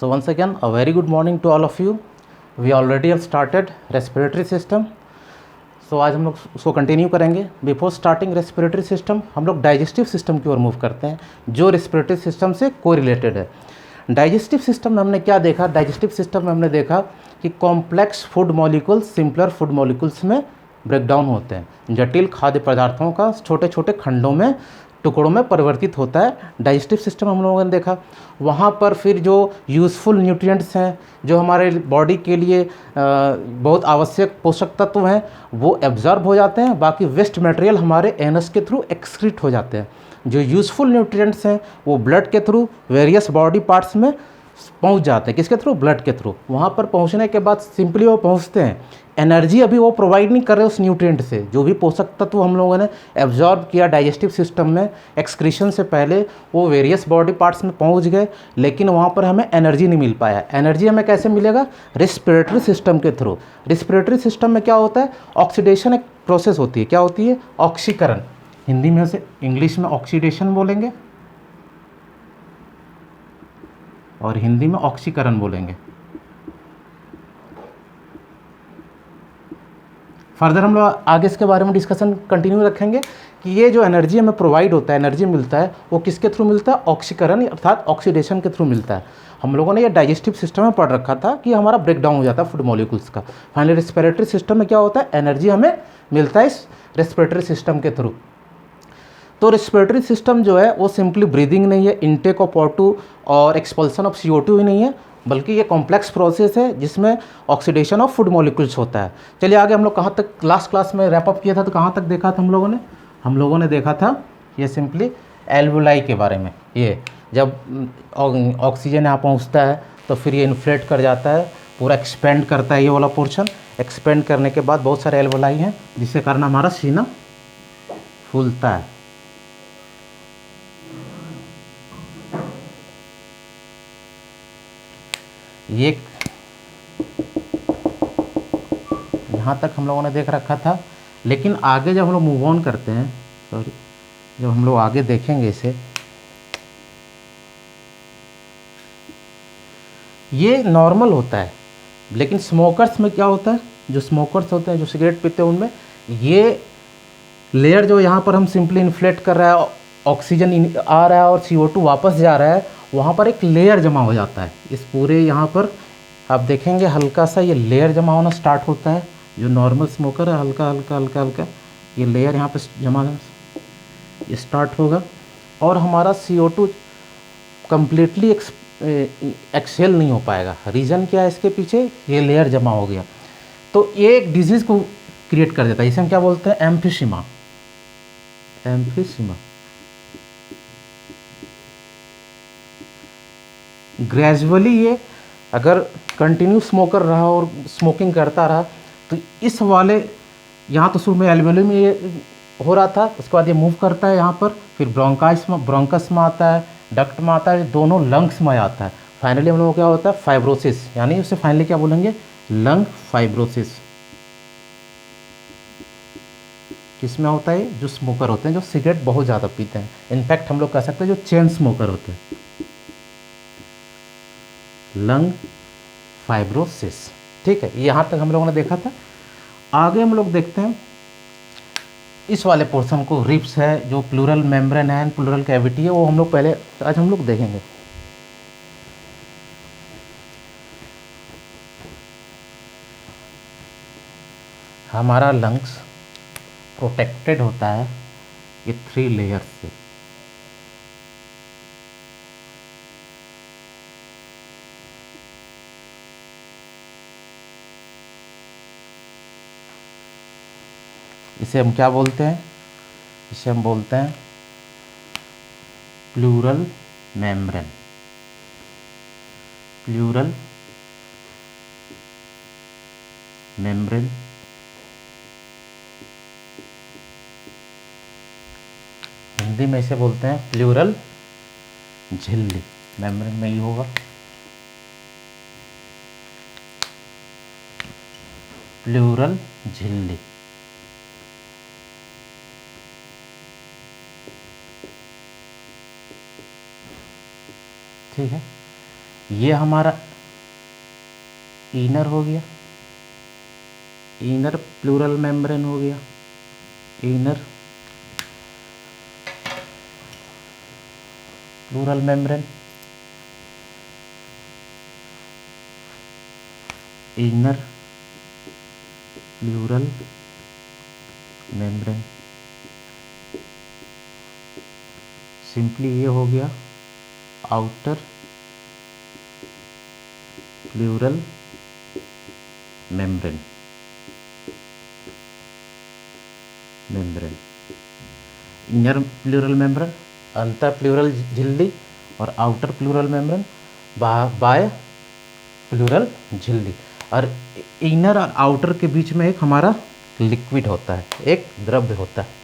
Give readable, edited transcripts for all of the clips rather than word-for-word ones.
So once again, a very good morning to all of you. We already have started respiratory system. So आज हम लोग उसको continue करेंगे. Before starting respiratory system हम लोग digestive system की ओर move करते हैं, जो रेस्पिरेटरी सिस्टम से कोरिलेटेड है. डाइजेस्टिव सिस्टम में हमने क्या देखा? डाइजेस्टिव सिस्टम में हमने देखा कि complex food molecules simpler food molecules में ब्रेकडाउन होते हैं. जटिल खाद्य पदार्थों का छोटे छोटे खंडों में, टुकड़ों में परिवर्तित होता है. डाइजेस्टिव सिस्टम हम लोगों ने देखा. वहाँ पर फिर जो यूज़फुल न्यूट्रिएंट्स हैं, जो हमारे बॉडी के लिए बहुत आवश्यक पोषक तत्व हैं, वो एब्जॉर्ब हो जाते हैं. बाकी वेस्ट मटेरियल हमारे एनस के थ्रू एक्सक्रीट हो जाते हैं. जो यूज़फुल न्यूट्रिएंट्स हैं वो ब्लड के थ्रू वेरियस बॉडी पार्ट्स में पहुंच जाते हैं. किसके थ्रू? ब्लड के थ्रू. वहाँ पर पहुँचने के बाद सिंपली वो पहुँचते हैं. एनर्जी अभी वो प्रोवाइड नहीं कर रहे उस न्यूट्रिएंट से. जो भी पोषक तत्व हम लोगों ने एब्जॉर्ब किया डाइजेस्टिव सिस्टम में एक्सक्रीशन से पहले, वो वेरियस बॉडी पार्ट्स में पहुंच गए, लेकिन वहाँ पर हमें एनर्जी नहीं मिल पाया. एनर्जी हमें कैसे मिलेगा? रेस्पिरेटरी सिस्टम के थ्रू. रेस्पिरेटरी सिस्टम में क्या होता है? ऑक्सीडेशन एक प्रोसेस होती है. क्या होती है? ऑक्सीकरण. हिंदी में से इंग्लिश में ऑक्सीडेशन बोलेंगे और हिंदी में ऑक्सीकरण बोलेंगे. फर्दर हम लोग आगे इसके बारे में डिस्कशन कंटिन्यू रखेंगे कि ये जो एनर्जी हमें प्रोवाइड होता है, एनर्जी मिलता है, वो किसके थ्रू मिलता है? ऑक्सीकरण अर्थात ऑक्सीडेशन के थ्रू मिलता है. हम लोगों ने ये डाइजेस्टिव सिस्टम में पढ़ रखा था कि हमारा ब्रेकडाउन हो जाता है फूड मॉलिक्यूल्स का. फाइनली रेस्पिरेटरी सिस्टम में क्या होता है? एनर्जी हमें मिलता है इस रेस्पिरेटरी सिस्टम के थ्रू. तो रेस्पिरेटरी सिस्टम जो है वो सिंपली ब्रीदिंग नहीं है, इनटेक ऑफ O2 और एक्सपल्सन ऑफ CO2 ही नहीं है, बल्कि ये कॉम्प्लेक्स प्रोसेस है जिसमें ऑक्सीडेशन ऑफ फूड मॉलिक्यूल्स होता है. चलिए आगे हम लोग कहाँ तक लास्ट क्लास में रैप अप किया था, तो कहाँ तक देखा था हम लोगों ने देखा था ये सिंपली एल्वुलाई के बारे में. ये जब ऑक्सीजन यहाँ पहुँचता है तो फिर ये इन्फ्लेट कर जाता है, पूरा एक्सपेंड करता है. ये वाला पोर्शन एक्सपेंड करने के बाद बहुत सारे एल्वुलाई हैं जिसके कारण हमारा सीना फूलता है. ये यहाँ तक हम लोगों ने देख रखा था, लेकिन आगे जब हम लोग मूव ऑन करते हैं, जब हम लोग आगे देखेंगे इसे, ये नॉर्मल होता है. लेकिन स्मोकर्स में क्या होता है? जो स्मोकर्स होते हैं, जो सिगरेट पीते हैं, उनमें ये लेयर जो यहाँ पर हम सिंपली इन्फ्लेट कर रहा है, ऑक्सीजन आ रहा है और CO2 वापस जा रहा है, वहाँ पर एक लेयर जमा हो जाता है. इस पूरे यहाँ पर आप देखेंगे हल्का सा ये लेयर जमा होना स्टार्ट होता है. जो नॉर्मल स्मोकर है, हल्का हल्का हल्का हल्का ये लेयर यहाँ पर जमा स्टार्ट होगा और हमारा CO2 कम्प्लीटली एक्सहेल नहीं हो पाएगा. रीज़न क्या है इसके पीछे? ये लेयर जमा हो गया. तो ये एक डिजीज़ को क्रिएट कर देता है. इसे हम क्या बोलते हैं? एम्फीसीमा. एम्फीसीमा. ग्रेजुअली ये अगर कंटिन्यू स्मोकर रहा और स्मोकिंग करता रहा तो इस वाले यहाँ तो शुरू में एल्वेओली में ये हो रहा था, उसके बाद ये मूव करता है यहाँ पर, फिर ब्रोंकस में आता है, डक्ट में आता है, दोनों लंग्स में आता है. फाइनली हम लोगों को क्या होता है? फाइब्रोसिस. यानी उसे फाइनली क्या बोलेंगे? Lung fibrosis. किसमें होता है? जो स्मोकर होते हैं, जो सिगरेट बहुत ज़्यादा पीते हैं. इनफैक्ट हम लोग कह सकते हैं जो चेन स्मोकर होते हैं. Lung fibrosis. ठीक है, यहाँ तक हम लोगों ने देखा था. आगे हम लोग देखते हैं इस वाले पोर्शन को, रिब्स है, जो प्लूरल मेम्ब्रेन है, प्लूरल कैविटी है, वो हम लोग पहले आज हम लोग देखेंगे. हमारा लंग्स प्रोटेक्टेड होता है ये 3 लेयर्स से. इसे हम क्या बोलते हैं? इसे हम बोलते हैं pleural membrane. Pleural membrane. Hindi में इसे बोलते हैं प्लूरल झिल्ली. मेम्ब्रेन में ही होगा. प्लूरल झिल्ली. ठीक है। ये हमारा इनर हो गया, इनर प्लूरल मेम्ब्रेन हो गया, inner pleural membrane, inner pleural membrane. Simply ये हो गया outer pleural membrane, inner pleural membrane अंतर प्लूरल झिल्ली और आउटर प्लूरल मेम्ब्रेन बाय प्लूरल झिल्ली। और इनर और आउटर के बीच में एक हमारा लिक्विड होता है, एक द्रव्य होता है।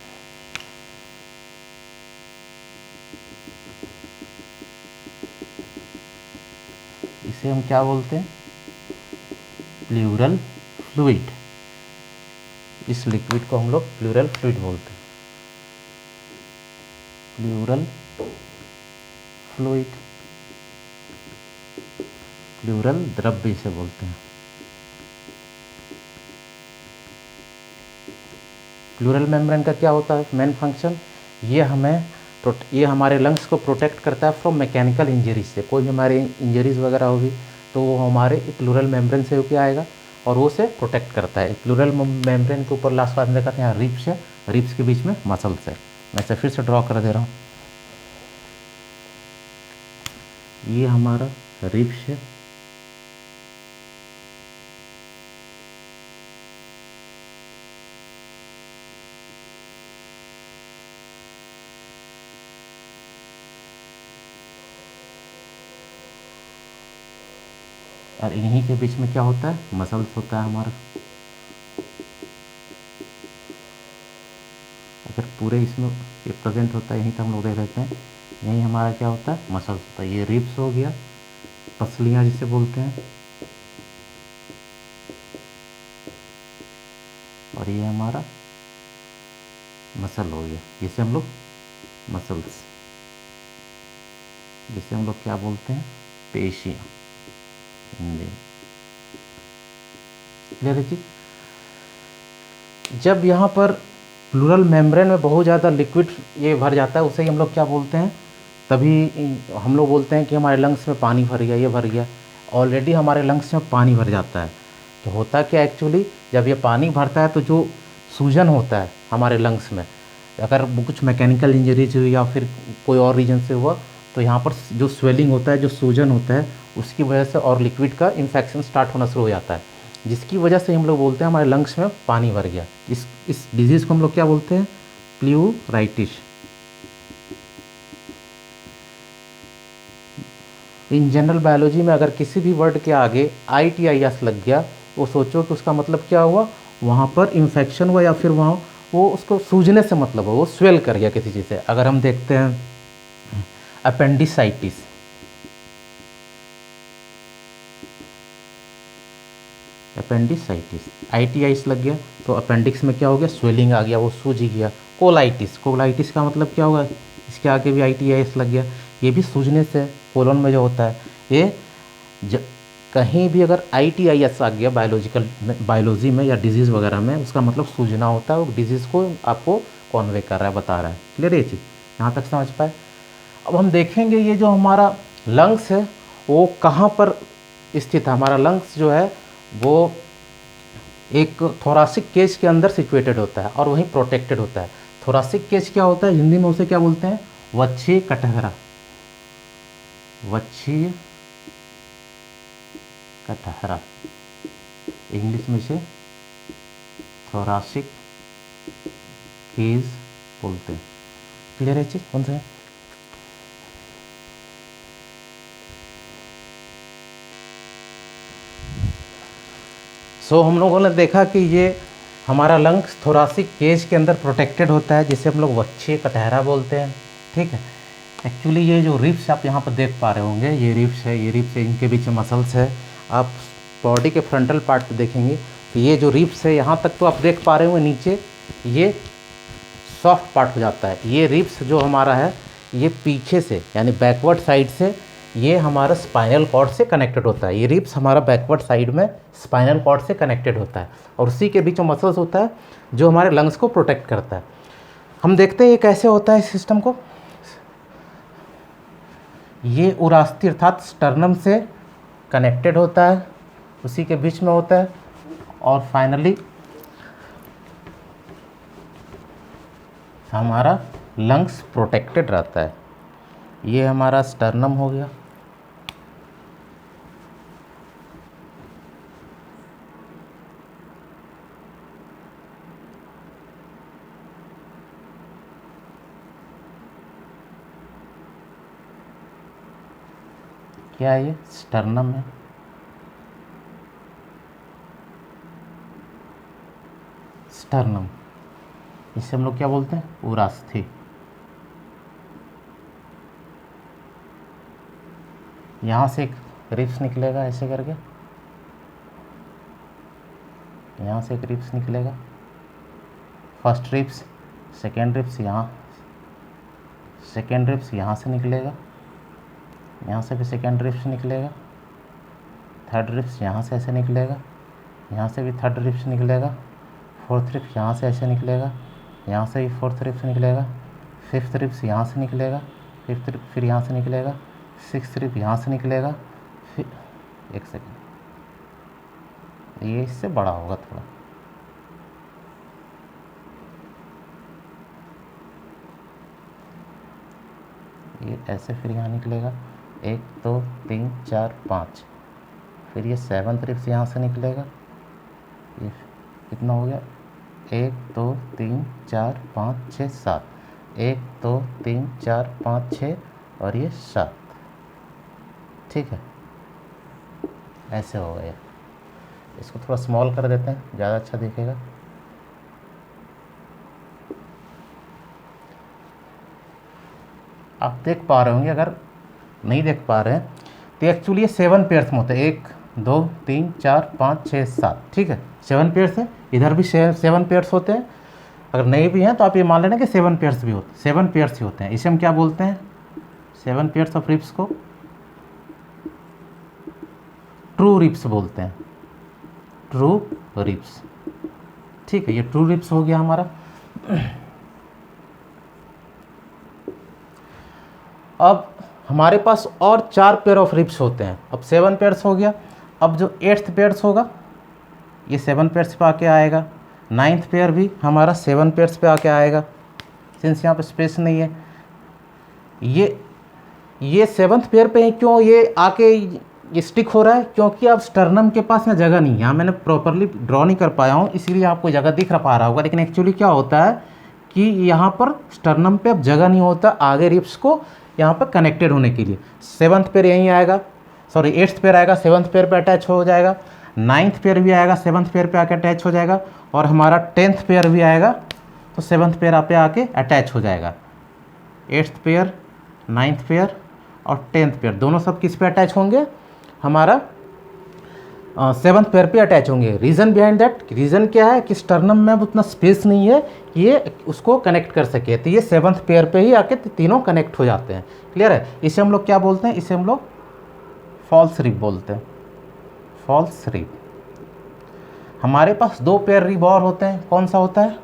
इसे हम क्या बोलते हैं? Pleural fluid. इस लिक्विड को हम लोग प्लूरल फ्लूइड बोलते हैं, प्लूरल फ्लूइड, प्लूरल द्रव्य इसे बोलते हैं। प्लूरल मेम्ब्रेन का क्या होता है मेन फंक्शन? ये हमारे लंग्स को प्रोटेक्ट करता है फ्रॉम मैकेनिकल इंजरीज से। कोई भी हमारी इंजरीज वगैरह होगी तो वो हमारे प्लूरल मेम्ब्रेन से होकर आएगा और वो से प्रोटेक्ट करता है। प्लूरल मेम्ब्रेन के ऊपर लास्ट बार में देखा था यहाँ रिब्स है, रिब्स के बीच में मसल्स है। मैं इसे फिर से ड्रॉ कर दे रहा हूँ। ये हमारा रिब्स है, और इन्हीं के बीच में क्या होता है? मसल्स होता है हमारा। अगर पूरे इसमें ये प्रेजेंट होता है, यहीं तो हम लोग देख लेते हैं, यहीं हमारा क्या होता है? मसल्स होता है। ये रिब्स हो गया, पसलियाँ जिसे बोलते हैं, और ये हमारा मसल हो गया, जिसे हम लोग मसल्स, जिसे हम लोग क्या बोलते हैं? पेशियाँ। क्लियर है जी? जब यहाँ पर प्लूरल मेम्ब्रेन में बहुत ज़्यादा लिक्विड ये भर जाता है, उसे ही हम लोग क्या बोलते हैं? तभी हम लोग बोलते हैं कि हमारे लंग्स में पानी भर गया, ये भर गया। ऑलरेडी हमारे लंग्स में पानी भर जाता है। तो होता क्या एक्चुअली, जब ये पानी भरता है तो जो सूजन होता है हमारे लंग्स में, अगर कुछ मैकेनिकल इंजरीज हुई या फिर कोई और रीजन से हुआ, तो यहाँ पर जो स्वेलिंग होता है, जो सूजन होता है, उसकी वजह से और लिक्विड का इन्फेक्शन स्टार्ट होना शुरू हो जाता है, जिसकी वजह से हम लोग बोलते हैं हमारे लंग्स में पानी भर गया। इस डिजीज़ को हम लोग क्या बोलते हैं? प्लूराइटिस। इन जनरल बायोलॉजी में अगर किसी भी वर्ड के आगे ITIS लग गया, वो सोचो कि उसका मतलब क्या हुआ? वहाँ पर इन्फेक्शन हुआ, या फिर वहाँ वो उसको सूजने से मतलब हो, वो स्वेल कर गया किसी चीज़ से। अगर हम देखते हैं अपेंडिसाइटिस, ITIS लग गया तो अपेंडिक्स में क्या हो गया? स्वेलिंग आ गया, वो सूज गया। कोलाइटिस का मतलब क्या होगा? इसके आगे भी ITIS लग गया, ये भी सूजने से, कोलन में जो होता है ये कहीं भी अगर ITIS आ गया बायोलॉजी में या डिजीज़ वगैरह में, उसका मतलब सूजना होता है, वो डिजीज़ को आपको कॉन्वे कर रहा है, बता रहा है। क्लियर है ये चीज़? यहाँ तक समझ पाए? अब हम देखेंगे ये जो हमारा लंग्स है वो कहाँ पर स्थित है। हमारा लंग्स जो है वो एक थोरासिक केज के अंदर सिचुएटेड होता है और वहीं प्रोटेक्टेड होता है। थोरासिक केज क्या होता है? हिंदी में उसे क्या बोलते हैं? वक्षीय कटहरा। वक्षीय कटहरा, इंग्लिश में इसे थोरासिक केज बोलते हैं। क्लियर है चीज? कौन सा है? हम लोगों ने देखा कि ये हमारा लंग्स थोरासिक केज के अंदर प्रोटेक्टेड होता है, जिसे हम लोग वक्षीय कटहरा बोलते हैं। ठीक है। एक्चुअली ये जो रिब्स आप यहाँ पर देख पा रहे होंगे, ये रिब्स है, ये रिब्स है, इनके बीच में मसल्स है। आप बॉडी के फ्रंटल पार्ट पे देखेंगे तो ये जो रिब्स है यहाँ तक तो आप देख पा रहे होंगे, नीचे ये सॉफ्ट पार्ट हो जाता है। ये रिब्स जो हमारा है ये पीछे से यानी बैकवर्ड साइड से ये हमारा स्पाइनल कॉर्ड से कनेक्टेड होता है। ये रिब्स हमारा बैकवर्ड साइड में स्पाइनल कॉर्ड से कनेक्टेड होता है और उसी के बीच में मसल्स होता है जो हमारे लंग्स को प्रोटेक्ट करता है। हम देखते हैं ये कैसे होता है इस सिस्टम को। ये उरास्थि अर्थात स्टर्नम से कनेक्टेड होता है, उसी के बीच में होता है और फाइनली हमारा लंग्स प्रोटेक्टेड रहता है। ये हमारा स्टर्नम हो गया। क्या ये स्टर्नम है। स्टर्नम इसे हम लोग क्या बोलते हैं, उरास्थि। यहाँ से एक रिब्स निकलेगा ऐसे करके, यहाँ से एक रिब्स निकलेगा, फर्स्ट रिब्स, सेकेंड रिब्स यहाँ, सेकेंड रिब्स यहाँ से निकलेगा, यहाँ से भी सेकेंड रिब्स निकलेगा, थर्ड रिब्स यहाँ से ऐसे निकलेगा, यहाँ से भी थर्ड रिब्स निकलेगा, फोर्थ रिब्स यहाँ से ऐसे निकलेगा, यहाँ से भी फोर्थ रिब्स निकलेगा, फिफ्थ रिब्स यहाँ से निकलेगा, फिफ्थ रिब्स फिर यहाँ से निकलेगा, सिक्स्थ रिब्स यहाँ से निकलेगा, फिर एक सेकेंड, ये इससे बड़ा होगा थोड़ा, ये ऐसे फिर यहाँ निकलेगा, 1 2 3 4 5, फिर ये सेवन्थ रिब्स यहाँ से निकलेगा, ये कितना हो गया, 1 2 3 4 5 6 7, 1 2 3 4 5 6 और ये 7, ठीक है, ऐसे हो गया। इसको थोड़ा स्मॉल कर देते हैं, ज़्यादा अच्छा दिखेगा। आप देख पा रहे होंगे, अगर नहीं देख पा रहे हैं तो एक्चुअली ये 7 पेयर्स में होते हैं, 1 2 3 4 5 6 7, ठीक है, 7 पेयर्स है। इधर भी 7 पेयर्स होते हैं। अगर नहीं भी हैं तो आप ये मान लेना कि 7 पेयर्स भी होते, 7 पेयर्स ही होते हैं। इसे हम क्या बोलते हैं, 7 पेयर्स ऑफ रिब्स को ट्रू रिब्स बोलते हैं, ट्रू रिब्स, ठीक है। ये ट्रू रिब्स हो गया हमारा। अब हमारे पास और 4 पेयर ऑफ रिब्स होते हैं। अब 7 पेयर्स हो गया। अब जो 8th पेयर्स होगा ये 7 पेयर्स पे आके आएगा। 9th पेयर भी हमारा 7 पेयर्स पे आके आएगा, सिंस यहाँ पे स्पेस नहीं है। ये 7th पेयर पे ही क्यों ये आके ये स्टिक हो रहा है, क्योंकि अब स्टर्नम के पास यहाँ जगह नहीं है। यहाँ मैंने प्रॉपरली ड्रॉ नहीं कर पाया हूँ, इसीलिए आपको जगह दिख पा रहा होगा, लेकिन एक्चुअली क्या होता है कि यहाँ पर स्टर्नम पे अब जगह नहीं होता आगे रिब्स को यहाँ पर कनेक्टेड होने के लिए। 7th पेयर यहीं आएगा, सॉरी 8th पेयर आएगा, 7th पेयर पे अटैच हो जाएगा। 9th पेयर भी आएगा, 7th पेयर पे आके अटैच हो जाएगा। और हमारा 10th पेयर भी आएगा तो 7th पेयर पे आके अटैच हो जाएगा। 8th पेयर, 9th पेयर और 10th पेयर दोनों सब किस पे अटैच होंगे, हमारा 7th पेयर पे अटैच होंगे। रीज़न बिहाइंड दैट, रीज़न क्या है कि स्टर्नम में अब उतना स्पेस नहीं है ये उसको कनेक्ट कर सके, तो ये 7th पेयर पे ही आके तीनों कनेक्ट हो जाते हैं। क्लियर है। इसे हम लोग क्या बोलते हैं, इसे हम लोग फॉल्स रिब बोलते हैं, फॉल्स रिब। हमारे पास 2 पेयर रिब और होते हैं, कौन सा होता है,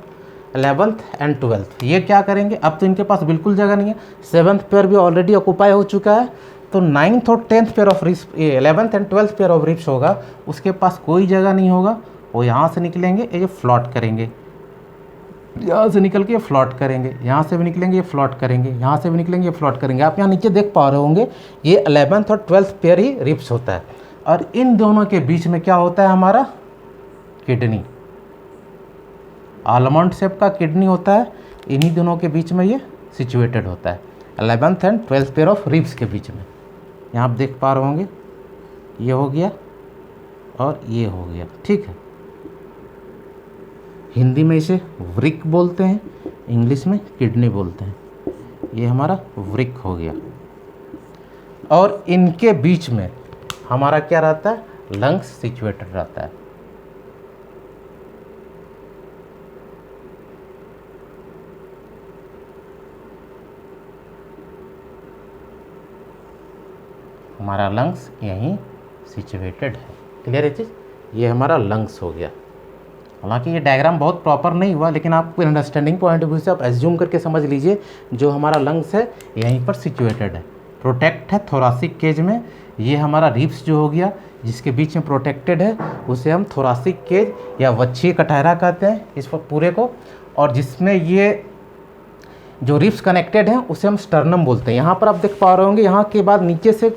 11th एंड 12th। ये क्या करेंगे, अब तो इनके पास बिल्कुल जगह नहीं है, 7th पेयर भी ऑलरेडी ऑक्यूपाई हो चुका है, तो 9th और 10th pair of ribs, 11th and 12th pair of ribs होगा, उसके पास कोई जगह नहीं होगा। वो यहाँ से निकलेंगे, ये फ्लॉट करेंगे, यहाँ से निकल के ये फ्लॉट करेंगे, यहाँ से भी निकलेंगे, ये फ्लॉट करेंगे, यहाँ से भी निकलेंगे, ये फ्लॉट करेंगे। आप यहाँ नीचे देख पा रहे होंगे ये 11th और 12th पेयर ही रिब्स होता है। और इन दोनों के बीच में क्या होता है, हमारा किडनी, आलमंड शेप का किडनी होता है, इन्हीं दोनों के बीच में ये सिचुएटेड होता है, 11th and 12th pair of ribs के बीच में। यहाँ आप देख पा रहे होंगे ये हो गया और ये हो गया, ठीक है। हिंदी में इसे वृक्क बोलते हैं, इंग्लिश में किडनी बोलते हैं। ये हमारा वृक्क हो गया। और इनके बीच में हमारा क्या रहता है, लंग्स सिचुएटेड रहता है। हमारा लंग्स यहीं सिचुएटेड है। क्लियर है चीज़, ये हमारा लंग्स हो गया। हालांकि ये डायग्राम बहुत प्रॉपर नहीं हुआ, लेकिन आपको अंडरस्टैंडिंग पॉइंट ऑफ व्यू से आप एज्यूम करके समझ लीजिए जो हमारा लंग्स है यहीं पर सिचुएटेड है, प्रोटेक्ट है थोरासिक केज में। ये हमारा रिब्स जो हो गया जिसके बीच में प्रोटेक्टेड है उसे हम थोरासिक केज या वक्षीय कटहरा कहते हैं इस पर पूरे को, और जिसमें ये जो रिब्स कनेक्टेड हैं उसे हम स्टर्नम बोलते हैं। यहाँ पर आप देख पा रहे होंगे, यहाँ के बाद नीचे से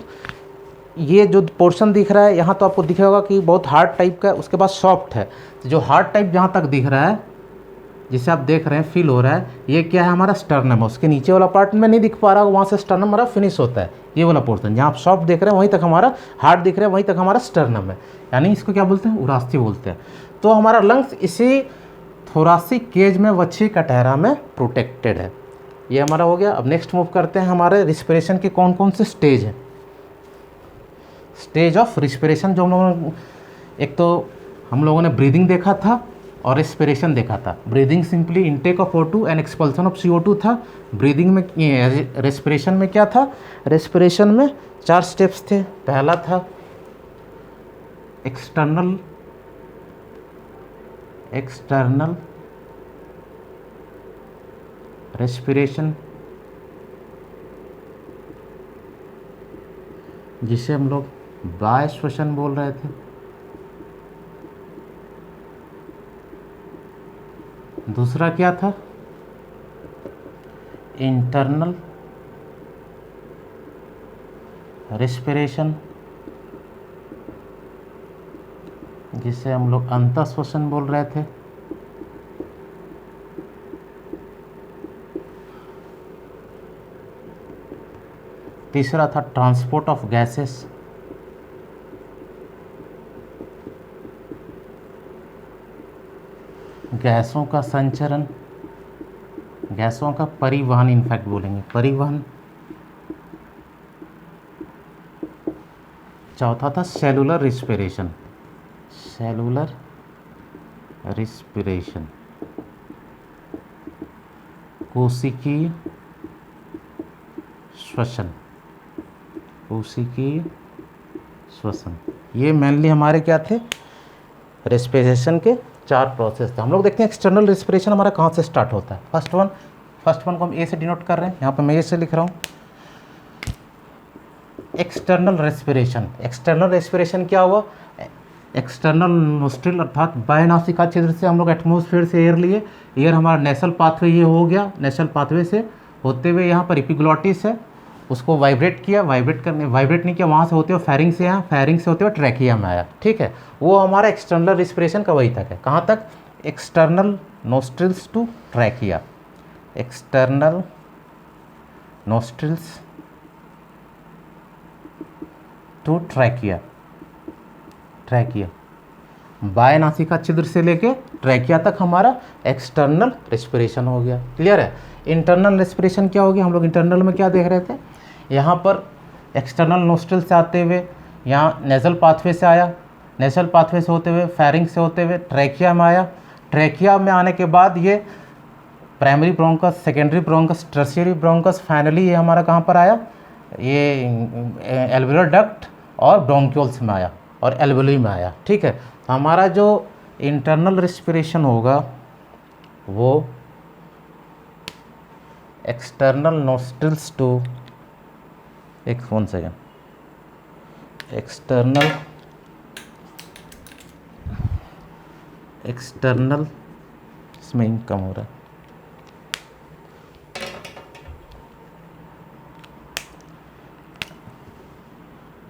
ये जो पोर्शन दिख रहा है यहाँ तो आपको दिख होगा कि बहुत हार्ड टाइप का है, उसके बाद सॉफ्ट है। तो जो हार्ड टाइप जहाँ तक दिख रहा है, जिसे आप देख रहे हैं, फील हो रहा है, ये क्या है हमारा स्टर्नम है। उसके नीचे वाला पार्ट में नहीं दिख पा रहा, वहाँ से स्टर्नम हमारा फिनिश होता है। ये वाला पोर्शन जहाँ आप सॉफ्ट देख रहे हैं वहीं तक हमारा, हार्ड दिख रहा है वहीं तक हमारा स्टर्नम है, यानी इसको क्या बोलते हैं, उरास्थी बोलते हैं। तो हमारा लंग्स इसी थोरासिक केज में वक्षीय कटहरा में प्रोटेक्टेड है। ये हमारा हो गया। अब नेक्स्ट मूव करते हैं, हमारे रिस्पिरेशन के कौन कौन से स्टेज हैं। स्टेज ऑफ रिस्पिरेशन जो हम लोगों, एक तो हम लोगों ने ब्रीदिंग देखा था और रेस्पिरेशन देखा था। Breathing simply intake of O2 and expulsion of CO2 था। ब्रीदिंग में, रेस्पिरेशन में क्या था, रेस्पिरेशन में 4 स्टेप्स थे। पहला था एक्सटर्नल रेस्पिरेशन, जिसे हम लोग बाह्य श्वसन बोल रहे थे। दूसरा क्या था, इंटरनल रेस्पिरेशन, जिसे हम लोग अंतःश्वसन बोल रहे थे। तीसरा था ट्रांसपोर्ट ऑफ गैसेस, गैसों का संचरण, गैसों का परिवहन, इनफैक्ट बोलेंगे परिवहन। चौथा था सेलुलर रिस्पिरेशन, सेलुलर रिस्पिरेशन, कोशिकीय श्वसन, कोशिकीय श्वसन। ये मेनली हमारे क्या थे, रेस्पिरेशन के 4 प्रोसेस थे। हम लोग देखते हैं एक्सटर्नल रेस्पिरेशन हमारा कहाँ से स्टार्ट होता है। फर्स्ट वन को हम ए से डिनोट कर रहे हैं, यहाँ पर मैं ए से लिख रहा हूँ। एक्सटर्नल रेस्पिरेशन, एक्सटर्नल रेस्पिरेशन क्या हुआ, एक्सटर्नल नोस्ट्रिल अर्थात बाह्य नासिका छिद्र से हम लोग एटमोसफेयर से एयर लिए। एयर हमारा नेसल पाथवे ये हो गया, नेसल पाथवे से होते हुए यहाँ पर एपिग्लॉटिस है, उसको वाइब्रेट किया, वाइब्रेट नहीं किया, वहाँ से होते हुए फेरिंग से आया, फेरिंग से होते हुए ट्रैकिया में आया। ठीक है, वो हमारा एक्सटर्नल रिस्पिरेशन का वही तक है। कहाँ तक, external nostrils to trachea, external nostrils to trachea, trachea बाह्य नासिका छिद्र से लेके ट्रैकिया तक हमारा एक्सटर्नल रेस्पिरेशन हो गया। क्लियर है। इंटरनल रेस्पिरेशन क्या हो गया, हम लोग इंटरनल में क्या देख रहे थे, यहाँ पर एक्सटर्नल नोस्ट्रिल से आते हुए यहाँ नेज़ल पाथवे से आया, नेज़ल पाथवे से होते हुए फेरिंग से होते हुए ट्रैकिया में आया। ट्रैकिया में आने के बाद ये primary bronchus, secondary bronchus, tertiary bronchus, finally ये हमारा कहाँ पर आया, ये एल्वेओलर डक्ट और ब्रोंक्यूल्स में आया और एल्वेओली में आया। ठीक है, तो हमारा जो इंटरनल रेस्पिरेशन होगा वो external nostrils to, one second, external इसमें इंक कम हो रहा है,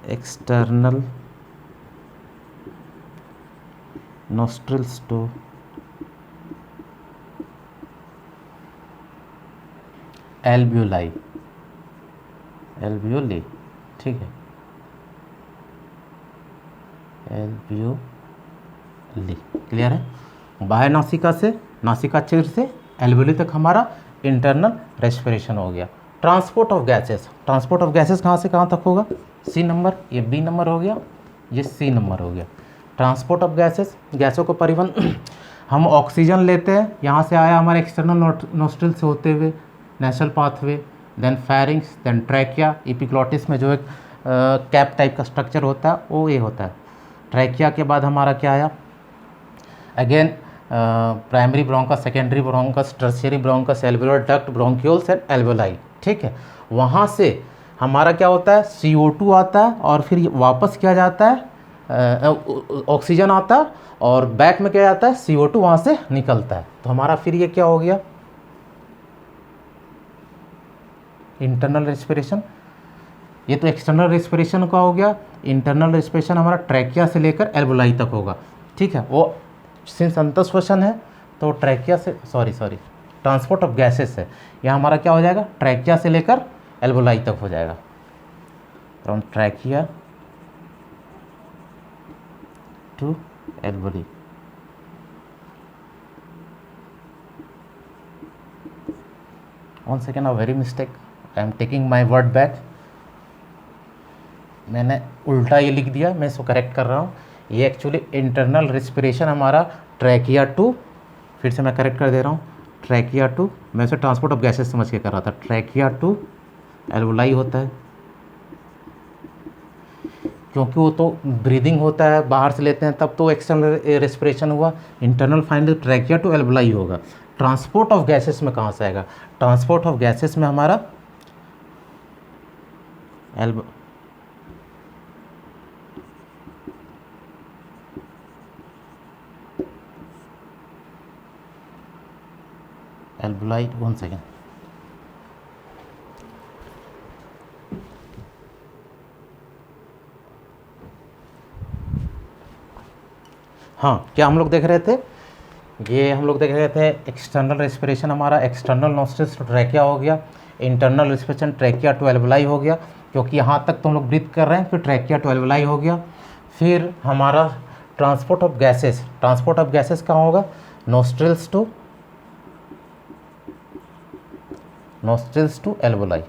external nostrils to alveoli, alveoli. ठीक है, एल्वियोली। क्लियर है। बाह्य नासिका से, नासिका छिद्र से एल्वियोली तक हमारा इंटरनल रेस्पिरेशन हो गया। Transport of gases, transport of gases कहाँ से कहाँ तक होगा, C नंबर, ये B नंबर हो गया, ये C नंबर हो गया। ट्रांसपोर्ट ऑफ गैसेस, गैसों को परिवहन। हम ऑक्सीजन लेते हैं, यहाँ से आया हमारे एक्सटर्नल नोस्ट्रिल से होते हुए nasal pathway, then pharynx, then trachea, epiglottis में जो एक कैप टाइप का स्ट्रक्चर होता है, वो ये होता है। ट्रैकिया के बाद हमारा क्या आया, again primary bronchus, secondary bronchus, tertiary bronchus, एल्वेओलर duct, bronchioles and alveoli. ठीक है, वहाँ से हमारा क्या होता है, CO2 आता है और फिर वापस क्या जाता है, ऑक्सीजन आता है और बैक में क्या जाता है, CO2 वहाँ से निकलता है। तो हमारा फिर ये क्या हो गया, इंटरनल रेस्पिरेशन। ये तो एक्सटर्नल रेस्पिरेशन का हो गया। इंटरनल रेस्पिरेशन हमारा ट्रैकिया से लेकर एल्वेओलाई तक होगा। ठीक है, वो सिंस अंतःश्वसन है तो ट्रैकिया से सॉरी ट्रांसपोर्ट ऑफ गैसेस है, यहाँ हमारा क्या हो जाएगा, ट्रैकिया से लेकर एल्वेओलाई तक हो जाएगा। From trachea to alveoli. One second, very mistake, I am taking my word back. मैंने उल्टा ये लिख दिया, मैं इसको करेक्ट कर रहा हूँ। ये एक्चुअली इंटरनल रेस्पिरेशन हमारा ट्रैकिया टू, फिर से मैं करेक्ट कर दे रहा हूँ, ट्रैकिया टू, मैं इसे ट्रांसपोर्ट ऑफ गैसेस समझ के कर रहा था, ट्रैकिया टू एल्वेओलाई होता है, क्योंकि वो तो ब्रीदिंग होता है, बाहर से लेते हैं तब तो एक्सटर्नल रेस्पिरेशन हुआ। Internal finally trachea to alveoli होगा। ट्रांसपोर्ट ऑफ गैसेस में कहाँ से आएगा, ट्रांसपोर्ट ऑफ गैसेस में हमारा एल्वेओलाई, वन सेकेंड, हाँ क्या हम लोग देख रहे थे, ये हम लोग देख रहे थे एक्सटर्नल रेस्पिरेशन हमारा एक्सटर्नल नॉस्ट्रिल्स टू ट्रैकिया हो गया, internal respiration trachea to alveoli हो गया, क्योंकि यहाँ तक तो हम लोग ब्रीथ कर रहे हैं, फिर ट्रैकिया टू एल्वेओलाई हो गया। फिर हमारा transport of gases, transport of gases कहाँ होगा, नॉस्ट्रिल्स टू एल्वेओलाई,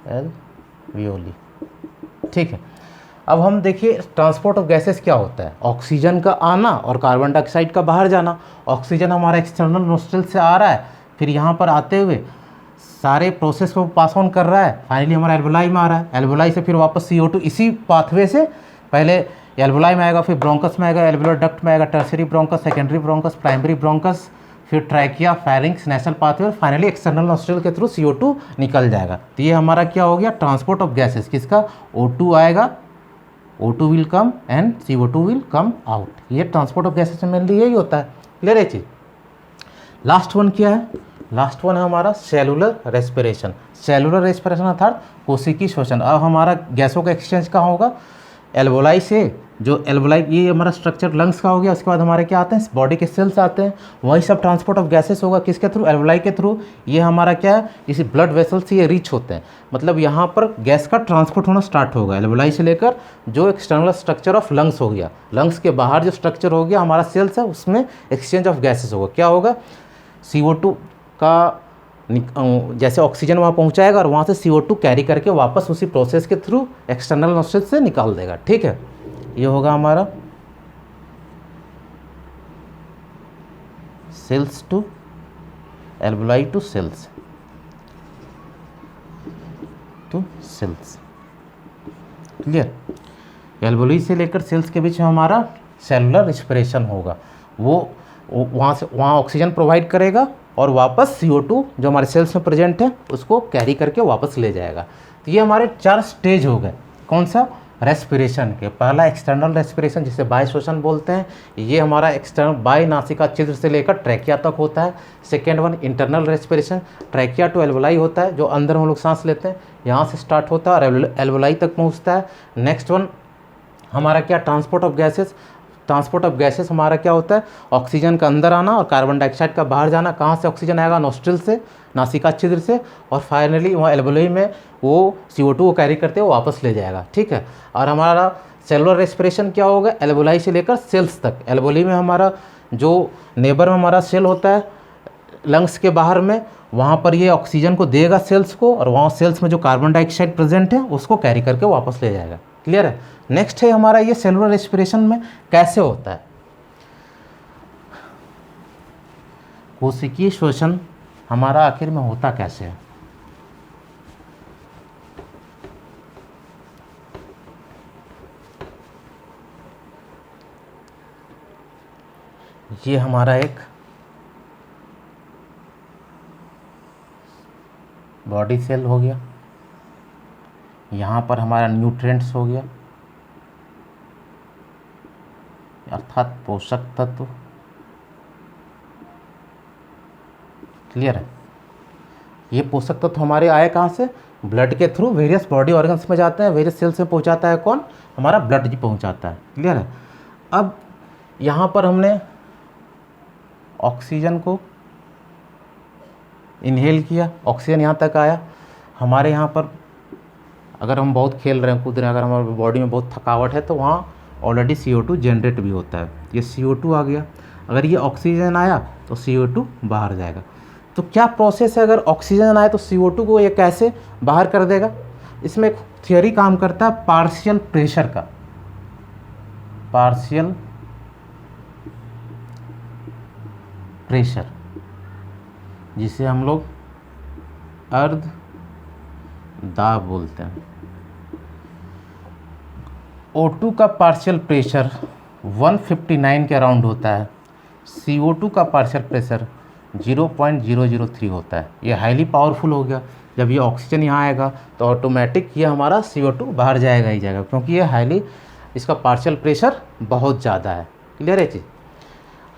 एल्वेओली। ठीक है, अब हम देखिए ट्रांसपोर्ट ऑफ गैसेस क्या होता है, ऑक्सीजन का आना और कार्बन डाइऑक्साइड का बाहर जाना। ऑक्सीजन हमारा एक्सटर्नल नोस्ट्रिल से आ रहा है, फिर यहाँ पर आते हुए सारे प्रोसेस को पास ऑन कर रहा है, फाइनली हमारा एल्वेओलाई में आ रहा है। एल्वेओलाई से फिर वापस CO2 इसी पाथवे से पहले एल्वेओलाई में आएगा, फिर ब्रोंकस में आएगा, एल्वेओलर डक्ट में आएगा, tertiary bronchus, secondary bronchus, primary bronchus, फिर trachea, pharynx, nasal pathway, finally external nostril के थ्रू CO2 निकल जाएगा। तो ये हमारा क्या हो गया, ट्रांसपोर्ट ऑफ गैसेस। किसका, O2 आएगा, O2 will come and CO2 will come out. ये ट्रांसपोर्ट ऑफ गैसेस में मेनली यही होता है। क्लियर है चीज़। लास्ट वन क्या है, लास्ट वन है हमारा सेलुलर रेस्पिरेशन। सेलुलर रेस्पिरेशन अर्थात कोशिकीय श्वसन। अब हमारा गैसों का एक्सचेंज कहाँ होगा, एल्वेओलाई से, जो एल्वेओलाई ये हमारा स्ट्रक्चर लंग्स का हो गया, उसके बाद हमारे क्या आते हैं, बॉडी के सेल्स आते हैं, वही सब ट्रांसपोर्ट ऑफ गैसेस होगा किसके थ्रू, एल्वेओलाई के थ्रू। ये हमारा क्या है, इसी ब्लड वेसल से ये रीच होते हैं, मतलब यहाँ पर गैस का ट्रांसपोर्ट होना स्टार्ट होगा एल्वेओलाई से लेकर जो एक्सटर्नल स्ट्रक्चर ऑफ लंग्स हो गया, लंग्स के बाहर जो स्ट्रक्चर हो गया हमारा सेल्स है, उसमें एक्सचेंज ऑफ गैसेस होगा। क्या होगा, CO2 का जैसे ऑक्सीजन वहाँ पहुँचाएगा और वहाँ से CO2 कैरी करके वापस उसी प्रोसेस के थ्रू एक्सटर्नल नोस्ट्रिल से निकाल देगा। ठीक है, ये होगा हमारा cells to alveoli to cells clear. Alveoli से लेकर सेल्स के बीच में हमारा सेलुलर रेस्पिरेशन होगा। वो वहाँ से वहाँ ऑक्सीजन प्रोवाइड करेगा और वापस CO2 जो हमारे सेल्स में प्रेजेंट है उसको कैरी करके वापस ले जाएगा। तो ये हमारे 4 स्टेज हो गए। कौन सा, रेस्पिरेशन के। पहला एक्सटर्नल रेस्पिरेशन जिसे बाह्य श्वसन बोलते हैं, ये हमारा एक्सटर्नल बाह्य नासिका छिद्र से लेकर ट्रैकिया तक होता है। Second one internal respiration, trachea to alveoli होता है, जो अंदर हम लोग सांस लेते हैं, यहाँ से स्टार्ट होता है और एल्वेओलाई तक पहुँचता है। नेक्स्ट वन हमारा क्या, transport of gases. Transport of gases हमारा क्या होता है, ऑक्सीजन का अंदर आना और कार्बन डाइऑक्साइड का बाहर जाना। कहाँ से ऑक्सीजन आएगा, नोस्ट्रिल से, नासिका छिद्र से, और फाइनली वहाँ एल्वेओलाई में वो CO2 को कैरी करते हुए वापस ले जाएगा। ठीक है, और हमारा सेलुलर रेस्पिरेशन क्या होगा, एल्वेओलाई से लेकर सेल्स तक। एल्वेओलाई में हमारा जो नेबर में हमारा सेल होता है लंग्स के बाहर में, वहाँ पर ये ऑक्सीजन को देगा सेल्स को, और वहाँ सेल्स में जो कार्बन डाइऑक्साइड प्रेजेंट है उसको कैरी करके वापस ले जाएगा। क्लियर है। नेक्स्ट है हमारा ये सेलुलर रेस्पिरेशन में कैसे होता है, कोशिकीय श्वसन हमारा आखिर में होता कैसे है। ये हमारा एक बॉडी सेल हो गया, यहाँ पर हमारा न्यूट्रिएंट्स हो गया अर्थात पोषक तत्व। क्लियर है। ये पोषक तत्व हमारे आए कहाँ से, ब्लड के थ्रू वेरियस बॉडी ऑर्गन्स में जाते हैं, वेरियस सेल्स में पहुँचाता है कौन, हमारा ब्लड जी पहुँचाता है। क्लियर है। अब यहाँ पर हमने ऑक्सीजन को इनहेल किया, ऑक्सीजन यहाँ तक आया। हमारे यहाँ पर अगर हम बहुत खेल रहे हैं, कूद रहे हैं, अगर हमारे बॉडी में बहुत थकावट है तो वहाँ ऑलरेडी CO2 जनरेट भी होता है। ये CO2 आ गया, अगर ये ऑक्सीजन आया तो CO2 बाहर जाएगा। तो क्या प्रोसेस है, अगर ऑक्सीजन आए तो CO2 को ये कैसे बाहर कर देगा। इसमें एक थियोरी काम करता है पार्शियल प्रेशर का, पार्शियल प्रेशर, जिसे हम लोग अर्ध दाब बोलते हैं। O2 का पार्शियल प्रेशर 159 के अराउंड होता है, CO2 का पार्शियल प्रेशर 0.003 होता है। ये हाईली पावरफुल हो गया। जब ये ऑक्सीजन यहाँ आएगा तो ऑटोमेटिक ये हमारा CO2 बाहर जाएगा ही जाएगा, क्योंकि ये हाईली, इसका पार्शियल प्रेशर बहुत ज़्यादा है। क्लियर है चीज़।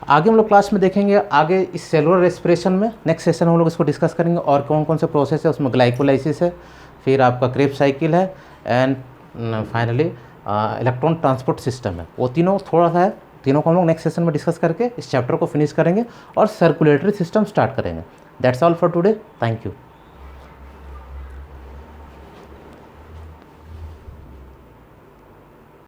आगे हम लोग क्लास में देखेंगे, आगे इस सेलुलर रेस्पिरेशन में नेक्स्ट सेशन हम लोग इसको डिस्कस करेंगे और कौन कौन से प्रोसेस है। उसमें ग्लाइकोलाइसिस है, फिर आपका क्रेब्स साइकिल है, and finally electron transport system है। वो तीनों थोड़ा सा है, तीनों को हम लोग नेक्स्ट सेशन में डिस्कस करके इस चैप्टर को फिनिश करेंगे और सर्कुलेटरी सिस्टम स्टार्ट करेंगे। That's all for today. Thank you.